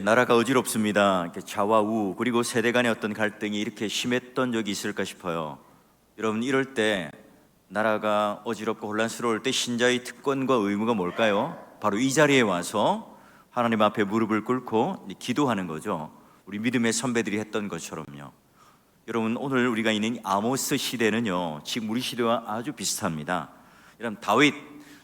나라가 어지럽습니다. 이렇게 좌와 그리고 세대 간의 어떤 갈등이 이렇게 심했던 적이 있을까 싶어요. 여러분, 이럴 때 나라가 어지럽고 혼란스러울 때 신자의 특권과 의무가 뭘까요? 바로 이 자리에 와서 하나님 앞에 무릎을 꿇고 기도하는 거죠. 우리 믿음의 선배들이 했던 것처럼요. 여러분, 오늘 우리가 있는 아모스 시대는요, 지금 우리 시대와 아주 비슷합니다. 여러분, 다윗,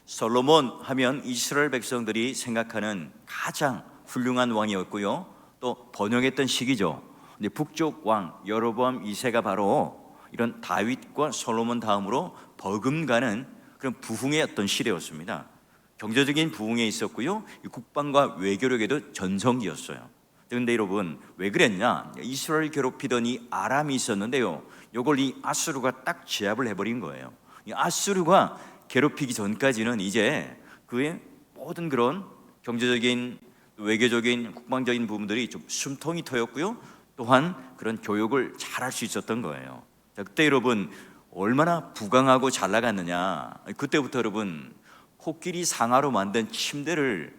솔로몬 하면 이스라엘 백성들이 생각하는 가장 훌륭한 왕이었고요, 또 번영했던 시기죠. 근데 북쪽 왕 여로보암 2세가 바로 이런 다윗과 솔로몬 다음으로 버금가는 그런 부흥의 어떤 시대였습니다. 경제적인 부흥에 있었고요, 국방과 외교력에도 전성기였어요. 그런데 여러분, 왜 그랬냐? 이스라엘 괴롭히던 이 아람이 있었는데요, 요걸 이 아수르가 딱 제압을 해버린 거예요. 이 아수르가 괴롭히기 전까지는 이제 그의 모든 그런 경제적인, 외교적인, 국방적인 부분들이 좀 숨통이 트였고요, 또한 그런 교육을 잘할 수 있었던 거예요. 자, 그때 여러분 얼마나 부강하고 잘 나갔느냐? 그때부터 여러분 코끼리 상아로 만든 침대를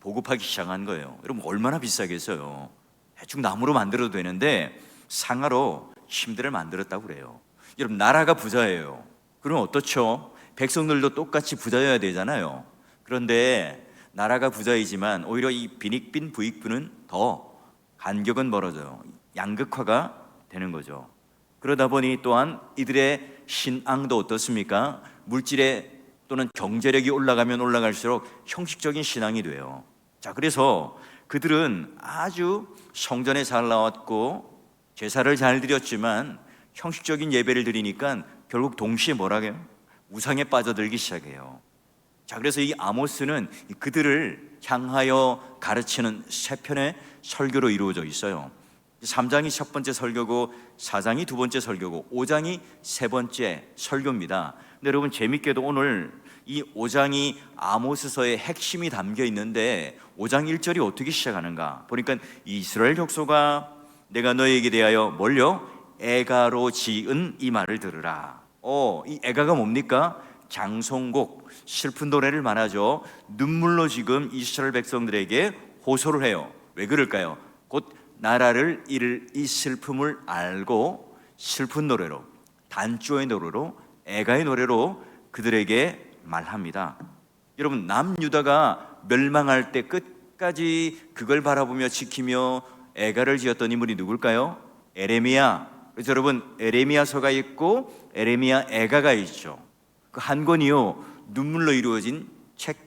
보급하기 시작한 거예요. 여러분, 얼마나 비싸겠어요? 대충 나무로 만들어도 되는데 상아로 침대를 만들었다고 그래요. 여러분, 나라가 부자예요. 그럼 어떻죠? 백성들도 똑같이 부자여야 되잖아요. 그런데 나라가 부자이지만 오히려 이 빈익빈 부익부는 더 간격은 멀어져요. 양극화가 되는 거죠. 그러다 보니 또한 이들의 신앙도 어떻습니까? 물질의 또는 경제력이 올라가면 올라갈수록 형식적인 신앙이 돼요. 자, 그래서 그들은 아주 성전에 잘 나왔고 제사를 잘 드렸지만 형식적인 예배를 드리니까 결국 동시에 뭐라고요? 우상에 빠져들기 시작해요. 자, 그래서 이 아모스는 그들을 향하여 가르치는 세 편의 설교로 이루어져 있어요. 3장이 첫 번째 설교고 4장이 두 번째 설교고 5장이 세 번째 설교입니다. 근데 여러분, 재밌게도 오늘 이 5장이 아모스서의 핵심이 담겨 있는데 5장 1절이 어떻게 시작하는가 보니까, 이스라엘 족속아, 내가 너에게 대하여 뭘요? 애가로 지은 이 말을 들으라. 이 애가가 뭡니까? 장송곡, 슬픈 노래를 말하죠. 눈물로 지금 이스라엘 백성들에게 호소를 해요. 왜 그럴까요? 곧 나라를 잃을 이 슬픔을 알고 슬픈 노래로, 단조의 노래로, 애가의 노래로 그들에게 말합니다. 여러분, 남유다가 멸망할 때 끝까지 그걸 바라보며 지키며 애가를 지었던 인물이 누굴까요? 에레미야. 그래서 여러분, 에레미야서가 있고 에레미야 애가가 있죠. 그 한 권이요, 눈물로 이루어진 책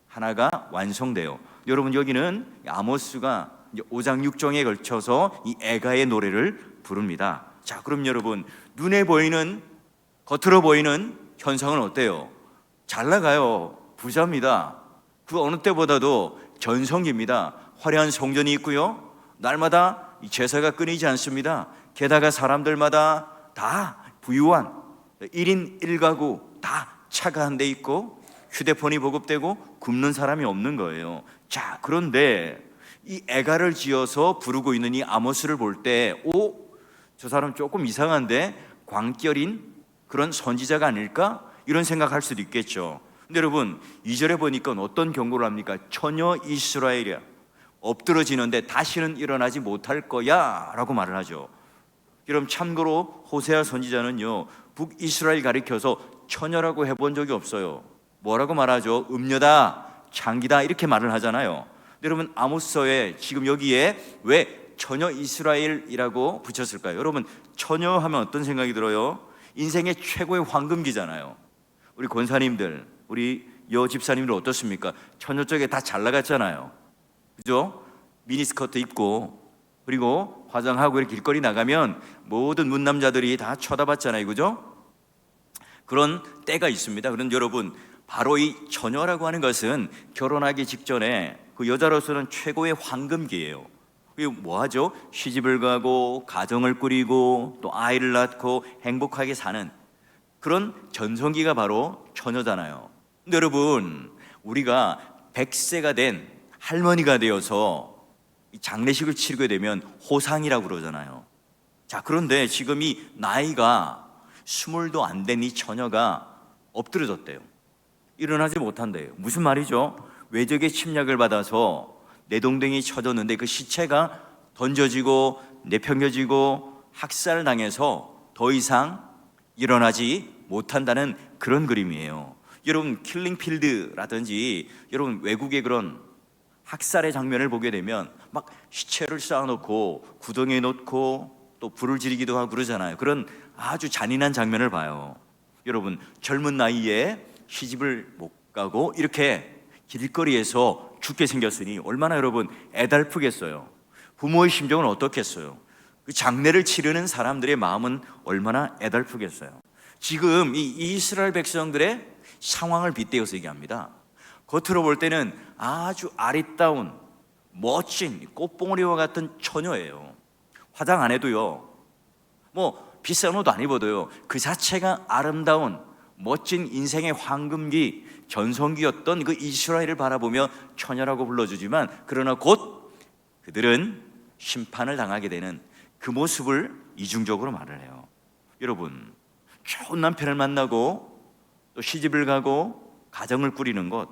하나가 완성돼요. 여러분, 여기는 아모스가 5장 6장에 걸쳐서 이 애가의 노래를 부릅니다. 자, 그럼 여러분, 눈에 보이는, 겉으로 보이는 현상은 어때요? 잘 나가요. 부자입니다. 그 어느 때보다도 전성기입니다. 화려한 성전이 있고요, 날마다 이 제사가 끊이지 않습니다. 게다가 사람들마다 다 부유한 1인 1가구 다 차가 한 대 있고 휴대폰이 보급되고 굶는 사람이 없는 거예요. 자, 그런데 이 애가를 지어서 부르고 있는 이 아모스를 볼 때, 저 사람 조금 이상한데 광결인 그런 선지자가 아닐까? 이런 생각할 수도 있겠죠. 근데 여러분, 2절에 보니까 어떤 경고를 합니까? 처녀 이스라엘이야, 엎드러지는데 다시는 일어나지 못할 거야 라고 말을 하죠. 여러분, 참고로 호세아 선지자는요, 북이스라엘 가리켜서 처녀라고 해본 적이 없어요. 뭐라고 말하죠? 음녀다, 창기다, 이렇게 말을 하잖아요. 여러분, 아모스서에 지금 여기에 왜 처녀 이스라엘이라고 붙였을까요? 여러분, 처녀 하면 어떤 생각이 들어요? 인생의 최고의 황금기잖아요. 우리 권사님들, 우리 여 집사님들 어떻습니까? 처녀 쪽에 다 잘 나갔잖아요. 그죠? 미니스커트 입고 그리고 화장하고 이렇게 길거리 나가면 모든 문남자들이 다 쳐다봤잖아요. 그죠? 그런 때가 있습니다. 그런데 여러분, 바로 이 처녀라고 하는 것은 결혼하기 직전에 그 여자로서는 최고의 황금기예요. 그게 뭐하죠? 시집을 가고 가정을 꾸리고 또 아이를 낳고 행복하게 사는 그런 전성기가 바로 처녀잖아요. 근데 여러분, 우리가 100세가 된 할머니가 되어서 장례식을 치르게 되면 호상이라고 그러잖아요. 자, 그런데 지금 이 나이가 20도 안 된 이 처녀가 엎드러졌대요. 일어나지 못한대요. 무슨 말이죠? 외적의 침략을 받아서 내동댕이 쳐졌는데 그 시체가 던져지고 내팽겨지고 학살당해서 더 이상 일어나지 못한다는 그런 그림이에요. 여러분 킬링필드라든지 여러분 외국의 그런 학살의 장면을 보게 되면 막 시체를 쌓아놓고 구덩이에 놓고 또 불을 지르기도 하고 그러잖아요. 그런 아주 잔인한 장면을 봐요. 여러분 젊은 나이에 시집을 못 가고 이렇게 길거리에서 죽게 생겼으니 얼마나 여러분 애달프겠어요. 부모의 심정은 어떻겠어요. 그 장례를 치르는 사람들의 마음은 얼마나 애달프겠어요. 지금 이 이스라엘 백성들의 상황을 빗대어서 얘기합니다. 겉으로 볼 때는 아주 아리따운 멋진 꽃봉오리와 같은 처녀예요. 화장 안 해도요, 뭐 비싼 옷 안 입어도요, 그 자체가 아름다운 멋진 인생의 황금기 전성기였던 그 이스라엘을 바라보며 처녀라고 불러주지만, 그러나 곧 그들은 심판을 당하게 되는 그 모습을 이중적으로 말을 해요. 여러분, 좋은 남편을 만나고 또 시집을 가고 가정을 꾸리는 것,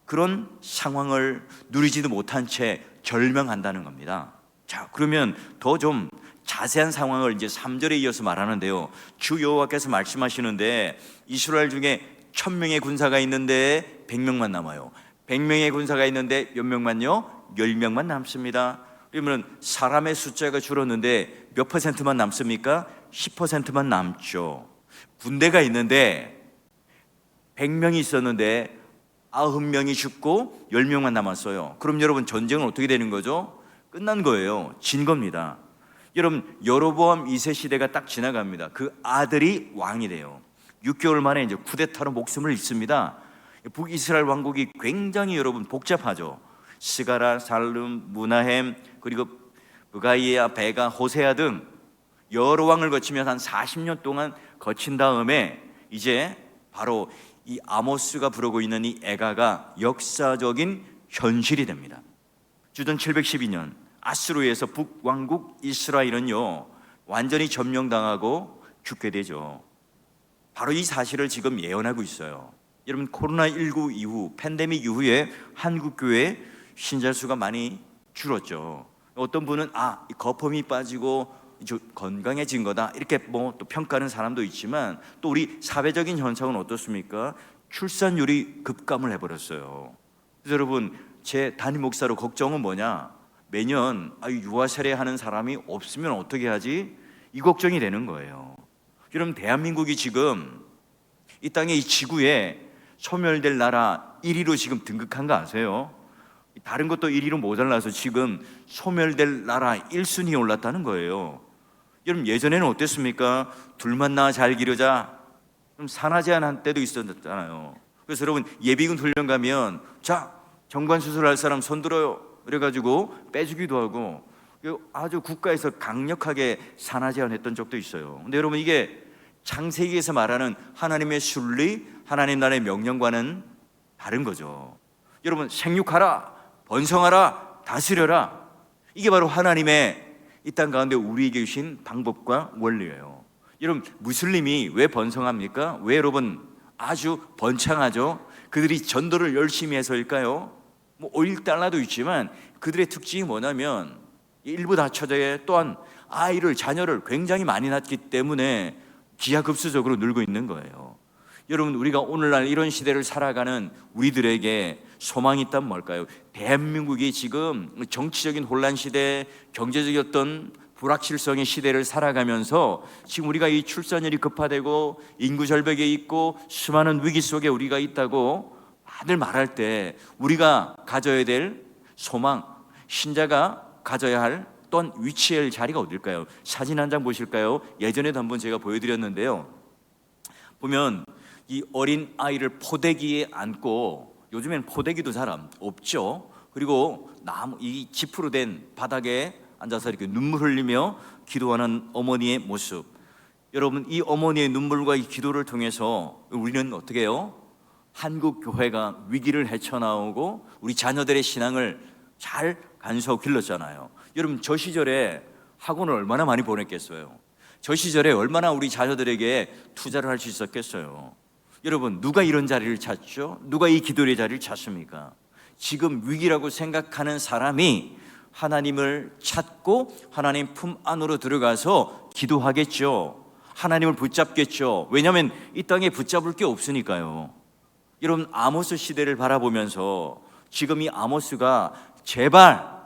그런 상황을 누리지도 못한 채 절명한다는 겁니다. 자, 그러면 더 좀 자세한 상황을 이제 3절에 이어서 말하는데요, 주 여호와께서 말씀하시는데 이스라엘 중에 1000명의 군사가 있는데 100명만 남아요. 100명의 군사가 있는데 몇 명만요? 10명만 남습니다. 그러면 사람의 숫자가 줄었는데 몇 퍼센트만 남습니까? 10%만 남죠. 군대가 있는데 100명이 있었는데 90명이 죽고 10명만 남았어요. 그럼 여러분 전쟁은 어떻게 되는 거죠? 끝난 거예요. 진 겁니다. 여러분 여로보암 2세 시대가 딱 지나갑니다. 그 아들이 왕이 돼요. 6개월 만에 이제 쿠데타로 목숨을 잃습니다. 북이스라엘 왕국이 굉장히 여러분 복잡하죠. 스가라, 살룸, 무나헴, 그리고 브가이아, 베가, 호세아 등 여러 왕을 거치면 한 40년 동안 거친 다음에 이제 바로 이 아모스가 부르고 있는 이 애가가 역사적인 현실이 됩니다. 주전 712년 아수르에서 북왕국 이스라엘은요 완전히 점령당하고 죽게 되죠. 바로 이 사실을 지금 예언하고 있어요. 여러분 코로나19 이후 팬데믹 이후에 한국교회 신자 수가 많이 줄었죠. 어떤 분은 거품이 빠지고 건강해진 거다 이렇게 뭐 또 평가하는 사람도 있지만, 또 우리 사회적인 현상은 어떻습니까? 출산율이 급감을 해버렸어요. 그래서 여러분 제 담임 목사로 걱정은 뭐냐? 매년 유아 세례하는 사람이 없으면 어떻게 하지? 이 걱정이 되는 거예요. 여러분 대한민국이 지금 이 땅에 이 지구에 소멸될 나라 1위로 지금 등극한 거 아세요? 다른 것도 1위로 모자라서 지금 소멸될 나라 1순위에 올랐다는 거예요. 여러분 예전에는 어땠습니까? 둘만 낳아 잘 기르자, 좀 산하 제한한 때도 있었잖아요. 그래서 여러분 예비군 훈련 가면 자 정관 수술할 사람 손 들어요 그래가지고 빼주기도 하고 아주 국가에서 강력하게 산하 제한했던 적도 있어요. 근데 여러분 이게 창세기에서 말하는 하나님의 순리, 하나님 나라의 명령과는 다른 거죠. 여러분 생육하라, 번성하라, 다스려라, 이게 바로 하나님의 이 땅 가운데 우리에게 주신 방법과 원리예요. 여러분 무슬림이 왜 번성합니까? 왜 여러분 아주 번창하죠? 그들이 전도를 열심히 해서일까요? 뭐 오일 달러도 있지만 그들의 특징이 뭐냐면 일부 다처제 또한 자녀를 굉장히 많이 낳기 때문에 기하급수적으로 늘고 있는 거예요. 여러분 우리가 오늘날 이런 시대를 살아가는 우리들에게 소망이 있다면 뭘까요? 대한민국이 지금 정치적인 혼란 시대, 경제적인 어떤 불확실성의 시대를 살아가면서 지금 우리가 이 출산율이 급화되고 인구 절벽에 있고 수많은 위기 속에 우리가 있다고 다들 말할 때 우리가 가져야 될 소망, 신자가 가져야 할 또한 위치할 자리가 어딜까요? 사진 한 장 보실까요? 예전에도 한번 제가 보여드렸는데요, 보면 이 어린 아이를 포대기에 안고, 요즘엔 포대기도 잘 없죠. 그리고 이 지프로 된 바닥에 앉아서 이렇게 눈물 흘리며 기도하는 어머니의 모습. 여러분 이 어머니의 눈물과 이 기도를 통해서 우리는 어떻게 해요? 한국 교회가 위기를 헤쳐나오고 우리 자녀들의 신앙을 잘 간수하고 길렀잖아요. 여러분 저 시절에 학원을 얼마나 많이 보냈겠어요? 저 시절에 얼마나 우리 자녀들에게 투자를 할 수 있었겠어요? 여러분 누가 이런 자리를 찾죠? 누가 이 기도의 자리를 찾습니까? 지금 위기라고 생각하는 사람이 하나님을 찾고 하나님 품 안으로 들어가서 기도하겠죠. 하나님을 붙잡겠죠. 왜냐하면 이 땅에 붙잡을 게 없으니까요. 여러분, 아모스 시대를 바라보면서 지금 이 아모스가 제발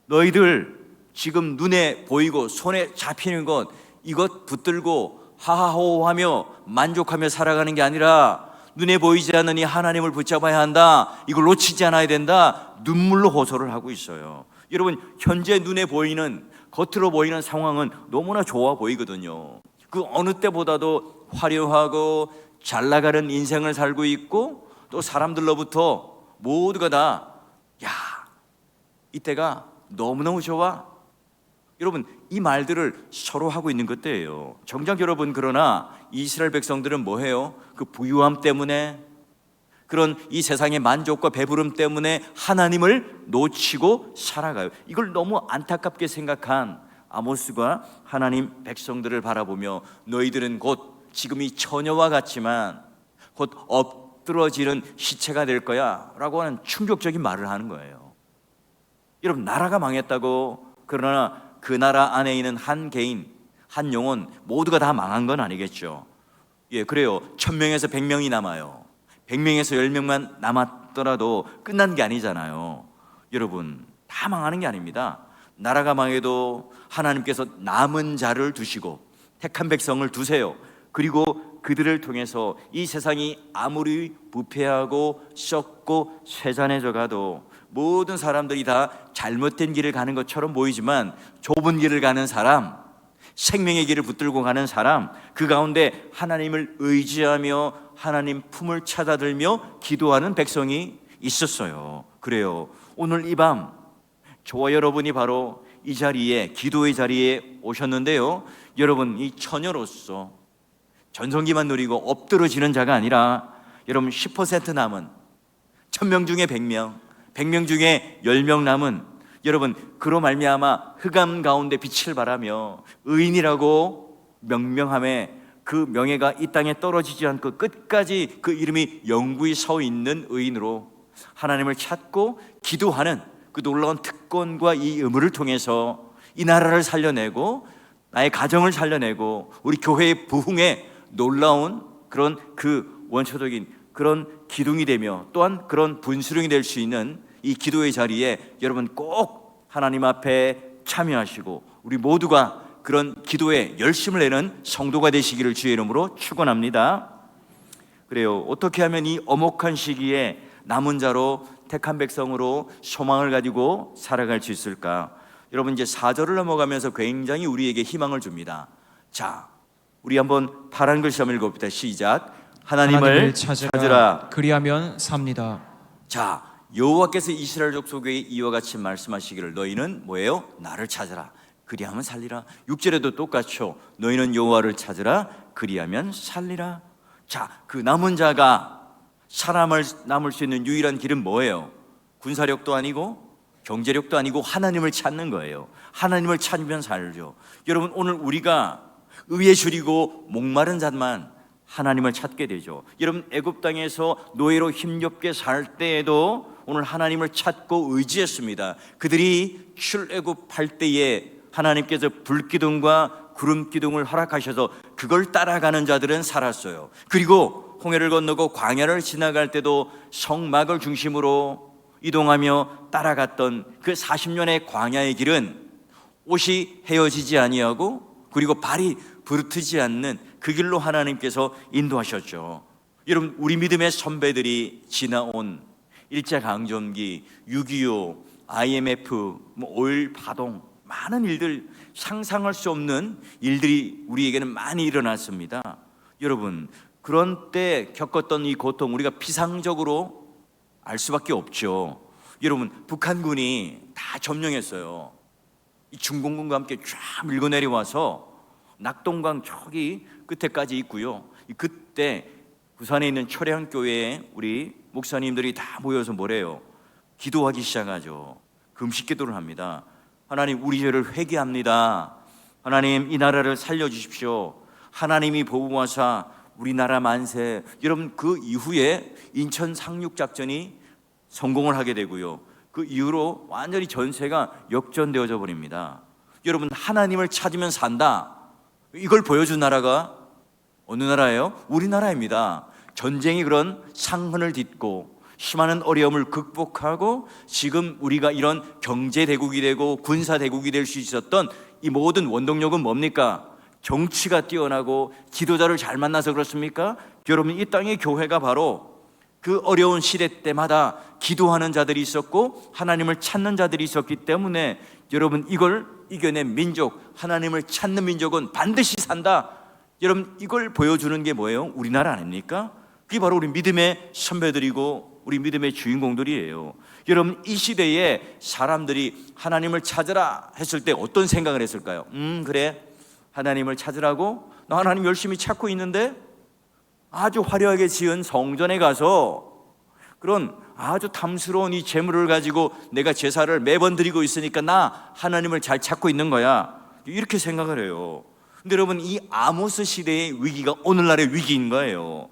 너희들 지금 눈에 보이고 손에 잡히는 것 이것 붙들고 하하호호하며 만족하며 살아가는 게 아니라 눈에 보이지 않는 이 하나님을 붙잡아야 한다. 이걸 놓치지 않아야 된다. 눈물로 호소를 하고 있어요. 여러분, 현재 눈에 보이는 겉으로 보이는 상황은 너무나 좋아 보이거든요. 그 어느 때보다도 화려하고 잘 나가는 인생을 살고 있고 또 사람들로부터 모두가 다 야, 이때가 너무너무 좋아. 여러분, 이 말들을 서로 하고 있는 것들이에요. 정작 여러분, 그러나 이스라엘 백성들은 뭐해요? 그 부유함 때문에, 그런 이 세상의 만족과 배부름 때문에 하나님을 놓치고 살아가요. 이걸 너무 안타깝게 생각한 아모스가 하나님 백성들을 바라보며 너희들은 곧 지금이 처녀와 같지만 곧 엎드러지는 시체가 될 거야 라고 하는 충격적인 말을 하는 거예요. 여러분, 나라가 망했다고, 그러나 그 나라 안에 있는 한 개인, 한 영혼 모두가 다 망한 건 아니겠죠. 예, 그래요. 1000명에서 100명이 남아요. 100명에서 10명만 남았더라도 끝난 게 아니잖아요. 여러분, 다 망하는 게 아닙니다. 나라가 망해도 하나님께서 남은 자를 두시고 택한 백성을 두세요. 그리고 그들을 통해서 이 세상이 아무리 부패하고 썩고 쇠잔해져 가도 모든 사람들이 다 잘못된 길을 가는 것처럼 보이지만 좁은 길을 가는 사람, 생명의 길을 붙들고 가는 사람, 그 가운데 하나님을 의지하며 하나님 품을 찾아들며 기도하는 백성이 있었어요. 그래요. 오늘 이 밤 저와 여러분이 바로 이 자리에, 기도의 자리에 오셨는데요. 여러분, 이 처녀로서 전성기만 누리고 엎드러지는 자가 아니라 여러분 10% 남은 1000명 중에 100명, 100명 중에 10명 남은 여러분, 그로 말미암아 흑암 가운데 빛을 발하며 의인이라고 명명함에 그 명예가 이 땅에 떨어지지 않고 끝까지 그 이름이 영구히 서 있는 의인으로 하나님을 찾고 기도하는 그 놀라운 특권과 이 의무를 통해서 이 나라를 살려내고 나의 가정을 살려내고 우리 교회의 부흥에 놀라운 그런 그 원초적인 그런 기둥이 되며 또한 그런 분수령이 될 수 있는 이 기도의 자리에 여러분 꼭 하나님 앞에 참여하시고 우리 모두가 그런 기도에 열심을 내는 성도가 되시기를 주의 이름으로 축원합니다. 그래요. 어떻게 하면 이 엄혹한 시기에 남은 자로 택한 백성으로 소망을 가지고 살아갈 수 있을까? 여러분, 이제 4절을 넘어가면서 굉장히 우리에게 희망을 줍니다. 자, 우리 한번 파란 글씨 한번 읽어봅시다. 시작. 하나님을 찾으라. 그리하면 삽니다. 자, 여호와께서 이스라엘 족속에게 이와 같이 말씀하시기를 너희는 뭐예요? 나를 찾으라. 그리하면 살리라. 6절에도 똑같죠. 너희는 여호와를 찾으라. 그리하면 살리라. 자, 그 남은 자가 사람을 남을 수 있는 유일한 길은 뭐예요? 군사력도 아니고 경제력도 아니고 하나님을 찾는 거예요. 하나님을 찾으면 살죠. 여러분, 오늘 우리가 의에 줄이고 목마른 자만 하나님을 찾게 되죠. 여러분, 애굽 땅에서 노예로 힘겹게 살 때에도 오늘 하나님을 찾고 의지했습니다. 그들이 출애굽할 때에 하나님께서 불기둥과 구름기둥을 허락하셔서 그걸 따라가는 자들은 살았어요. 그리고 홍해를 건너고 광야를 지나갈 때도 성막을 중심으로 이동하며 따라갔던 그 40년의 광야의 길은 옷이 헤어지지 아니하고 그리고 발이 부르트지 않는 그 길로 하나님께서 인도하셨죠. 여러분, 우리 믿음의 선배들이 지나온 일제강점기, 6.25, IMF, 5.1 파동, 많은 일들, 상상할 수 없는 일들이 우리에게는 많이 일어났습니다. 여러분, 그런 때 겪었던 이 고통 우리가 피상적으로 알 수밖에 없죠. 여러분, 북한군이 다 점령했어요. 이 중공군과 함께 쫙 밀고 내려와서 낙동강 저기 끝에까지 있고요. 그때 부산에 있는 철양교회에 우리 목사님들이 다 모여서 뭐래요? 기도하기 시작하죠. 금식 기도를 합니다. 하나님, 우리 죄를 회개합니다. 하나님, 이 나라를 살려주십시오. 하나님이 보호하사 우리나라 만세. 여러분, 그 이후에 인천 상륙작전이 성공을 하게 되고요. 그 이후로 완전히 전세가 역전되어져 버립니다. 여러분, 하나님을 찾으면 산다, 이걸 보여준 나라가 어느 나라예요? 우리나라입니다. 전쟁이 그런 상흔을 딛고 심한 어려움을 극복하고 지금 우리가 이런 경제대국이 되고 군사대국이 될 수 있었던 이 모든 원동력은 뭡니까? 정치가 뛰어나고 지도자를 잘 만나서 그렇습니까? 여러분, 이 땅의 교회가 바로 그 어려운 시대 때마다 기도하는 자들이 있었고 하나님을 찾는 자들이 있었기 때문에 여러분, 이걸 이겨낸 민족, 하나님을 찾는 민족은 반드시 산다, 여러분, 이걸 보여주는 게 뭐예요? 우리나라 아닙니까? 그게 바로 우리 믿음의 선배들이고 우리 믿음의 주인공들이에요. 여러분, 이 시대에 사람들이 하나님을 찾으라 했을 때 어떤 생각을 했을까요? 그래, 하나님을 찾으라고? 나 하나님 열심히 찾고 있는데 아주 화려하게 지은 성전에 가서 그런 아주 탐스러운 이 재물을 가지고 내가 제사를 매번 드리고 있으니까 나 하나님을 잘 찾고 있는 거야, 이렇게 생각을 해요. 근데 여러분, 이 아모스 시대의 위기가 오늘날의 위기인 거예요.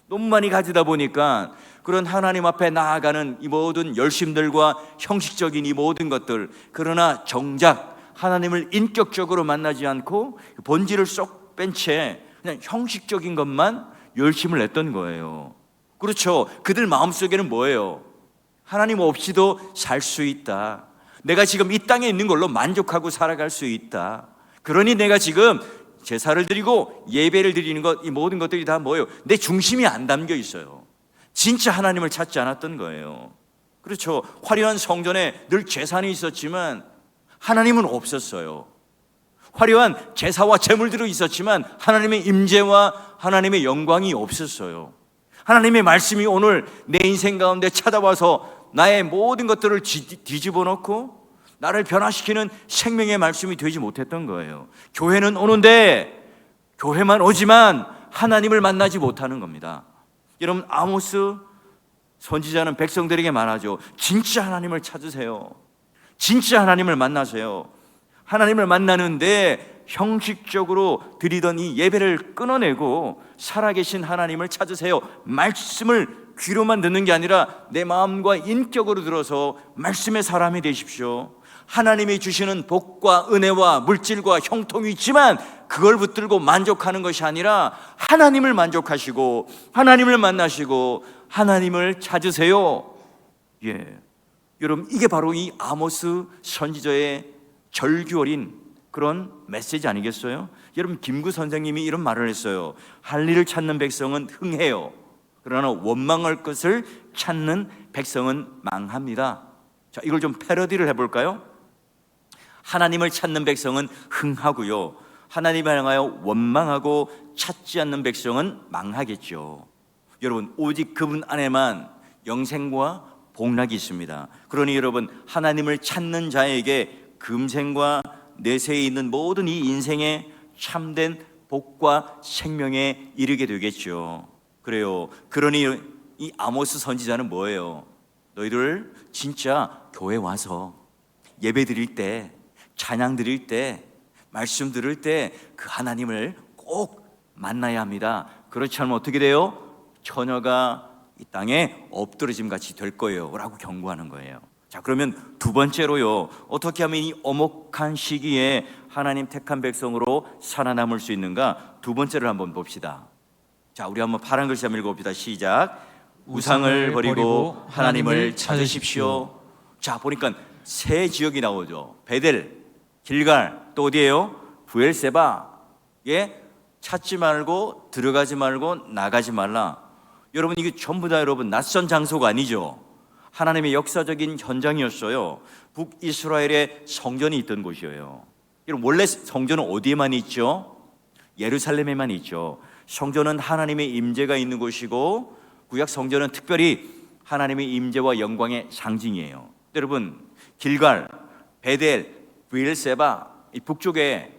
너무 많이 가지다 보니까 그런 하나님 앞에 나아가는 이 모든 열심들과 형식적인 이 모든 것들, 그러나 정작 하나님을 인격적으로 만나지 않고 본질을 쏙 뺀 채 그냥 형식적인 것만 열심을 냈던 거예요. 그렇죠. 그들 마음속에는 뭐예요? 하나님 없이도 살 수 있다, 내가 지금 이 땅에 있는 걸로 만족하고 살아갈 수 있다, 그러니 내가 지금 제사를 드리고 예배를 드리는 것, 이 모든 것들이 다 뭐예요? 내 중심이 안 담겨 있어요. 진짜 하나님을 찾지 않았던 거예요. 그렇죠. 화려한 성전에 늘 제산이 있었지만 하나님은 없었어요. 화려한 제사와 제물들이 있었지만 하나님의 임재와 하나님의 영광이 없었어요. 하나님의 말씀이 오늘 내 인생 가운데 찾아와서 나의 모든 것들을 뒤집어 놓고 나를 변화시키는 생명의 말씀이 되지 못했던 거예요. 교회는 오는데 교회만 오지만 하나님을 만나지 못하는 겁니다. 여러분, 아모스 선지자는 백성들에게 말하죠. 진짜 하나님을 찾으세요. 진짜 하나님을 만나세요. 하나님을 만나는데 형식적으로 드리던 이 예배를 끊어내고 살아계신 하나님을 찾으세요. 말씀을 귀로만 듣는 게 아니라 내 마음과 인격으로 들어서 말씀의 사람이 되십시오. 하나님이 주시는 복과 은혜와 물질과 형통이 있지만 그걸 붙들고 만족하는 것이 아니라 하나님을 만족하시고 하나님을 만나시고 하나님을 찾으세요. 여러분, 이게 바로 이 아모스 선지자의 절규 어린 그런 메시지 아니겠어요? 여러분, 김구 선생님이 이런 말을 했어요. 할 일을 찾는 백성은 흥해요, 그러나 원망할 것을 찾는 백성은 망합니다. 자, 이걸 좀 패러디를 해볼까요? 하나님을 찾는 백성은 흥하고요, 하나님을 향하여 원망하고 찾지 않는 백성은 망하겠죠. 여러분, 오직 그분 안에만 영생과 복락이 있습니다. 그러니 여러분, 하나님을 찾는 자에게 금생과 내세에 있는 모든 이 인생의 참된 복과 생명에 이르게 되겠죠. 그래요. 그러니 이 아모스 선지자는 뭐예요? 너희들 진짜 교회 와서 예배 드릴 때, 찬양 드릴 때, 말씀 들을 때 그 하나님을 꼭 만나야 합니다. 그렇지 않으면 어떻게 돼요? 처녀가 이 땅에 엎드러짐 같이 될 거예요 라고 경고하는 거예요. 자, 그러면 두 번째로요, 어떻게 하면 이 엄혹한 시기에 하나님 택한 백성으로 살아남을 수 있는가? 두 번째를 한번 봅시다. 자, 우리 한번 파란 글씨 한번 읽어봅시다. 시작. 우상을 버리고 하나님을 찾으십시오. 자, 보니까 세 지역이 나오죠. 베델, 길갈, 또 어디예요? 브엘세바. 찾지 말고 들어가지 말고 나가지 말라. 여러분, 이게 전부 다 여러분 낯선 장소가 아니죠. 하나님의 역사적인 현장이었어요. 북이스라엘의 성전이 있던 곳이에요. 여러분, 원래 성전은 어디에만 있죠? 예루살렘에만 있죠. 성전은 하나님의 임재가 있는 곳이고 구약 성전은 특별히 하나님의 임재와 영광의 상징이에요. 여러분, 길갈, 베델, 브엘세바, 이 북쪽에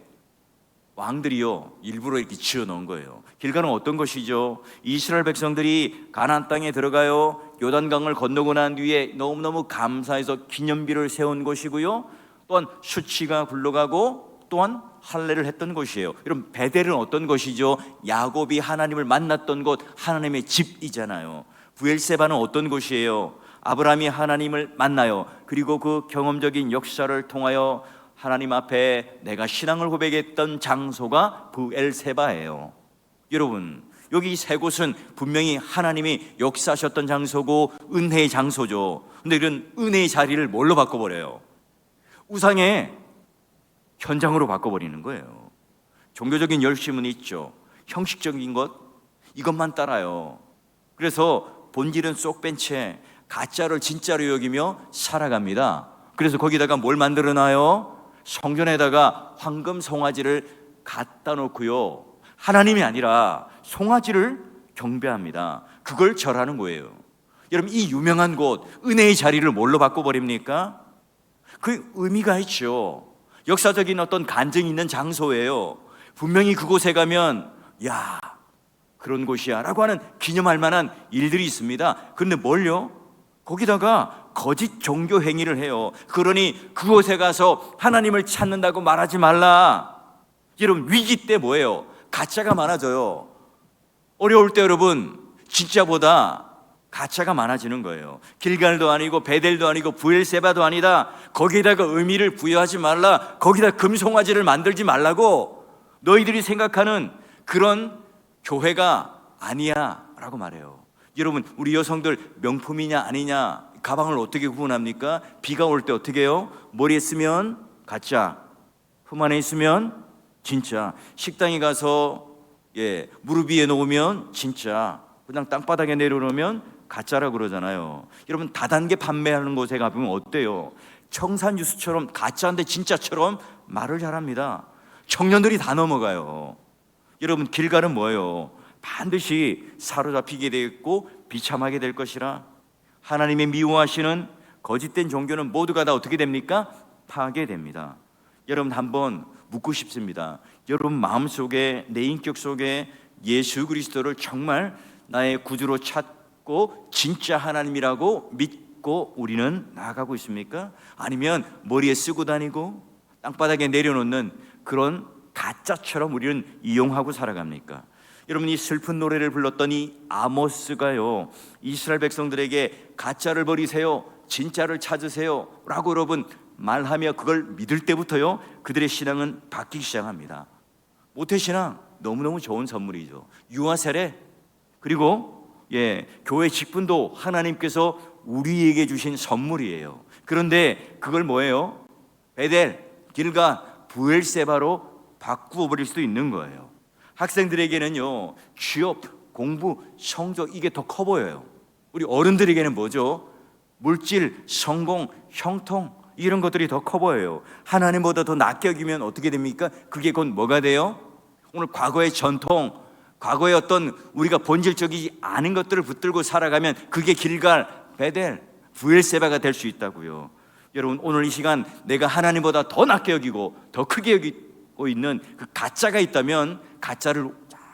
왕들이요 일부러 이렇게 지어 놓은 거예요. 길갈은 어떤 것이죠? 이스라엘 백성들이 가나안 땅에 들어가요, 요단강을 건너고 난 뒤에 너무너무 감사해서 기념비를 세운 곳이고요, 또한 수치가 굴러가고 또한 할례를 했던 곳이에요. 여러분, 베델은 어떤 곳이죠? 야곱이 하나님을 만났던 곳, 하나님의 집이잖아요. 브엘세바는 어떤 곳이에요? 아브라함이 하나님을 만나요. 그리고 그 경험적인 역사를 통하여 하나님 앞에 내가 신앙을 고백했던 장소가 브엘세바예요. 여러분, 여기 세 곳은 분명히 하나님이 역사하셨던 장소고 은혜의 장소죠. 근데 이런 은혜의 자리를 뭘로 바꿔버려요? 우상의 현장으로 바꿔버리는 거예요. 종교적인 열심은 있죠. 형식적인 것, 이것만 따라요. 그래서 본질은 쏙 뺀 채 가짜를 진짜로 여기며 살아갑니다. 그래서 거기다가 뭘 만들어놔요? 성전에다가 황금 송아지를 갖다 놓고요, 하나님이 아니라 송아지를 경배합니다. 그걸 절하는 거예요. 여러분, 이 유명한 곳 은혜의 자리를 뭘로 바꿔버립니까? 그 의미가 있죠. 역사적인 어떤 간증이 있는 장소예요. 분명히 그곳에 가면 야, 그런 곳이야 라고 하는 기념할 만한 일들이 있습니다. 그런데 뭘요? 거기다가 거짓 종교 행위를 해요. 그러니 그곳에 가서 하나님을 찾는다고 말하지 말라. 여러분, 위기 때 뭐예요? 가짜가 많아져요. 어려울 때 여러분, 진짜보다 가짜가 많아지는 거예요. 길갈도 아니고 베델도 아니고 브엘세바도 아니다. 거기에다가 의미를 부여하지 말라. 거기다 금송아지를 만들지 말라고. 너희들이 생각하는 그런 교회가 아니야 라고 말해요. 여러분, 우리 여성들 명품이냐 아니냐, 가방을 어떻게 구분합니까? 비가 올 때 어떻게 해요? 머리에 쓰면 가짜, 품 안에 있으면 진짜. 식당에 가서 무릎 위에 놓으면 진짜, 그냥 땅바닥에 내려놓으면 가짜라고 그러잖아요. 여러분, 다단계 판매하는 곳에 가보면 어때요? 청산유수처럼 가짜인데 진짜처럼 말을 잘합니다. 청년들이 다 넘어가요. 여러분, 길갈은 뭐예요? 반드시 사로잡히게 되어 있고 비참하게 될 것이라. 하나님의 미워하시는 거짓된 종교는 모두가 다 어떻게 됩니까? 파괴됩니다. 여러분, 한번 묻고 싶습니다. 여러분 마음속에, 내 인격 속에 예수 그리스도를 정말 나의 구주로 찾고 진짜 하나님이라고 믿고 우리는 나아가고 있습니까? 아니면 머리에 쓰고 다니고 땅바닥에 내려놓는 그런 가짜처럼 우리는 이용하고 살아갑니까? 여러분, 이 슬픈 노래를 불렀던 이 아모스가요, 이스라엘 백성들에게 가짜를 버리세요, 진짜를 찾으세요 라고 여러분 말하며 그걸 믿을 때부터요, 그들의 신앙은 바뀌기 시작합니다. 모태신앙 너무너무 좋은 선물이죠. 유아세례, 그리고 교회 직분도 하나님께서 우리에게 주신 선물이에요. 그런데 그걸 뭐예요? 베델, 길갈, 브엘세바로 바꾸어 버릴 수도 있는 거예요. 학생들에게는요, 취업, 공부, 성적, 이게 더 커 보여요. 우리 어른들에게는 뭐죠? 물질, 성공, 형통, 이런 것들이 더 커 보여요. 하나님보다 더 낮게 여기면 어떻게 됩니까? 그게 곧 뭐가 돼요? 오늘 과거의 전통, 과거의 어떤 우리가 본질적이지 않은 것들을 붙들고 살아가면 그게 길갈, 베델, 브엘세바가 될 수 있다고요. 여러분, 오늘 이 시간 내가 하나님보다 더 낮게 여기고 더 크게 여기고 있는 그 가짜가 있다면 가짜를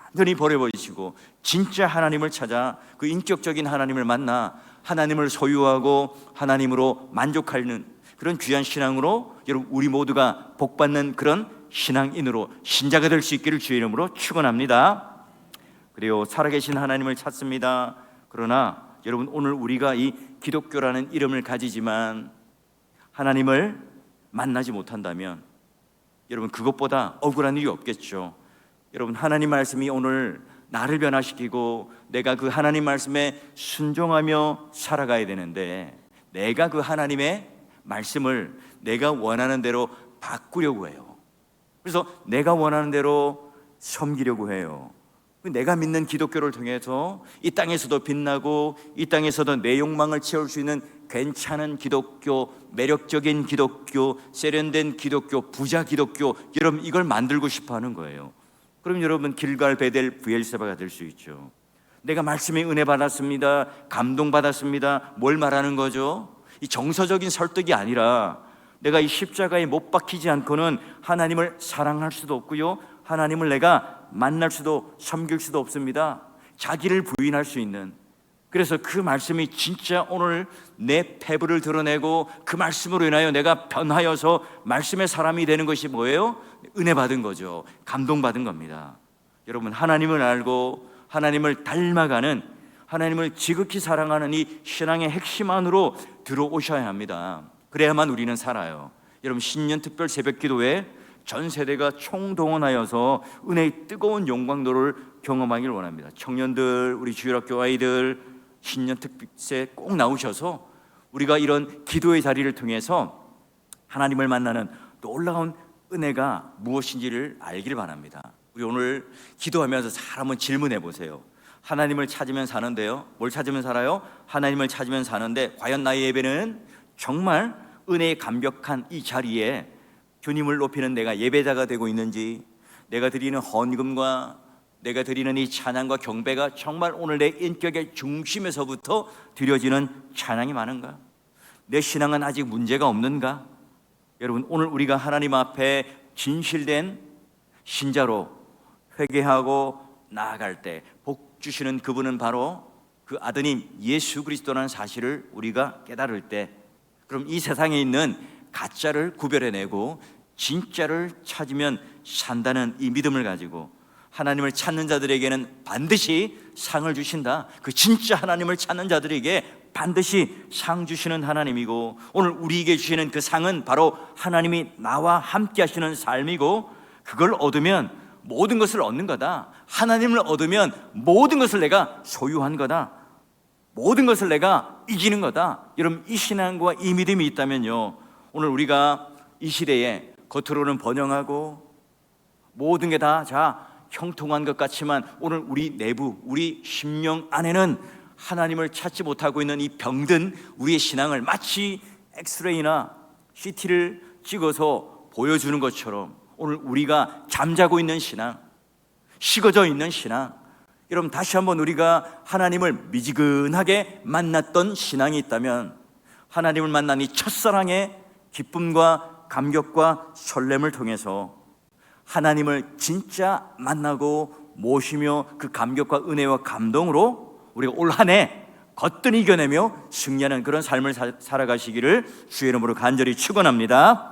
완전히 버려버리시고 진짜 하나님을 찾아 그 인격적인 하나님을 만나 하나님을 소유하고 하나님으로 만족하는 그런 귀한 신앙으로 여러분, 우리 모두가 복받는 그런 신앙인으로, 신자가 될 수 있기를 주의 이름으로 축원합니다. 그리고 살아계신 하나님을 찾습니다. 그러나 여러분, 오늘 우리가 이 기독교라는 이름을 가지지만 하나님을 만나지 못한다면 여러분, 그것보다 억울한 일이 없겠죠. 여러분, 하나님 말씀이 오늘 나를 변화시키고 내가 그 하나님 말씀에 순종하며 살아가야 되는데, 내가 그 하나님의 말씀을 내가 원하는 대로 바꾸려고 해요. 그래서 내가 원하는 대로 섬기려고 해요. 내가 믿는 기독교를 통해서 이 땅에서도 빛나고 이 땅에서도 내 욕망을 채울 수 있는 괜찮은 기독교, 매력적인 기독교, 세련된 기독교, 부자 기독교, 여러분 이걸 만들고 싶어 하는 거예요. 그럼 여러분, 길갈, 베델, 브엘세바가 될 수 있죠. 내가 말씀에 은혜 받았습니다, 감동 받았습니다. 뭘 말하는 거죠? 이 정서적인 설득이 아니라 내가 이 십자가에 못 박히지 않고는 하나님을 사랑할 수도 없고요, 하나님을 내가 만날 수도 섬길 수도 없습니다. 자기를 부인할 수 있는, 그래서 그 말씀이 진짜 오늘 내 패부를 드러내고 그 말씀으로 인하여 내가 변하여서 말씀의 사람이 되는 것이 뭐예요? 은혜 받은 거죠. 감동받은 겁니다. 여러분, 하나님을 알고 하나님을 닮아가는, 하나님을 지극히 사랑하는 이 신앙의 핵심 안으로 들어오셔야 합니다. 그래야만 우리는 살아요. 여러분, 신년 특별 새벽 기도에 전 세대가 총동원하여서 은혜의 뜨거운 영광도를 경험하길 원합니다. 청년들, 우리 주일학교 아이들 신년 특별에 꼭 나오셔서 우리가 이런 기도의 자리를 통해서 하나님을 만나는 놀라운 은혜가 무엇인지를 알길 바랍니다. 우리 오늘 기도하면서 잘 한번 질문해 보세요. 하나님을 찾으면 사는데요, 뭘 찾으면 살아요? 하나님을 찾으면 사는데 과연 나의 예배는 정말 은혜의 감격한 이 자리에 주님을 높이는 내가 예배자가 되고 있는지, 내가 드리는 헌금과 내가 드리는 이 찬양과 경배가 정말 오늘 내 인격의 중심에서부터 드려지는 찬양이 많은가? 내 신앙은 아직 문제가 없는가? 여러분, 오늘 우리가 하나님 앞에 진실된 신자로 회개하고 나아갈 때 복 주시는 그분은 바로 그 아드님 예수 그리스도라는 사실을 우리가 깨달을 때, 그럼 이 세상에 있는 가짜를 구별해내고 진짜를 찾으면 산다는 이 믿음을 가지고 하나님을 찾는 자들에게는 반드시 상을 주신다. 그 진짜 하나님을 찾는 자들에게 반드시 상 주시는 하나님이고, 오늘 우리에게 주시는 그 상은 바로 하나님이 나와 함께 하시는 삶이고, 그걸 얻으면 모든 것을 얻는 거다. 하나님을 얻으면 모든 것을 내가 소유한 거다. 모든 것을 내가 이기는 거다. 여러분, 이 신앙과 이 믿음이 있다면요, 오늘 우리가 이 시대에 겉으로는 번영하고 모든 게 다 형통한 것 같지만 오늘 우리 내부, 우리 심령 안에는 하나님을 찾지 못하고 있는 이 병든 우리의 신앙을 마치 엑스레이나 CT를 찍어서 보여주는 것처럼 오늘 우리가 잠자고 있는 신앙, 식어져 있는 신앙, 여러분 다시 한번 우리가 하나님을 미지근하게 만났던 신앙이 있다면, 하나님을 만난 이 첫사랑의 기쁨과 감격과 설렘을 통해서 하나님을 진짜 만나고 모시며 그 감격과 은혜와 감동으로 우리가 올 한 해 거뜬히 이겨내며 승리하는 그런 삶을 살아가시기를 주의 이름으로 간절히 축원합니다.